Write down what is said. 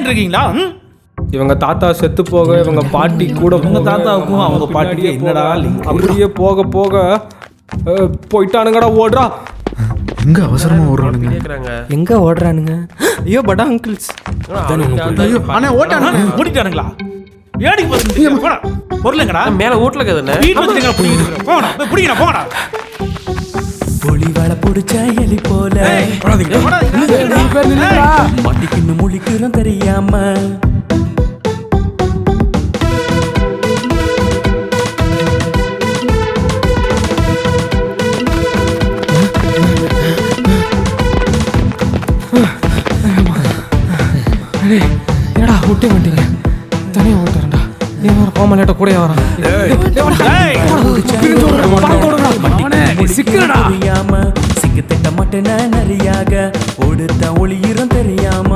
விளையாண்டு இருக்கீங்களா? இவங்க தாத்தா செத்து போக இவங்க பாட்டி கூட உங்க தாத்தாவுக்கும் அவங்க பாட்டிக்கு என்னடா லிங்க்? அப்படியே போக போக போயிட்டானுங்கடா. ஓடுறா. எங்க அவசரமா ஓடுறானுங்க? எங்க ஓடுறானுங்க? ஐயோ படா அங்கிள்ஸ். ஐயோ அண்ணா ஓட்டானுங்க. ஓடிட்டானுங்களா? ஏடி போறீங்க? பொருளுங்கடா மேல வீட்டுல இருக்குதுண்ணே. வீட்டுல வச்சுங்க. புடிங்க போடா. புடிங்கடா போடா. பொலி வள புடிச்ச எலி போல மாட்டிக்கின்னு முழிக்கிறோம் தெரியாம. ஏடா விட்டு வண்டிங்க தனியா ஓட்டுறா. நீ ஒரு கோமலேட்ட கூட வரான். தெரியாம சிக்கு திட்ட மாட்டேன நிறையாக ஓடுத்த ஒளியிரும் தெரியாம.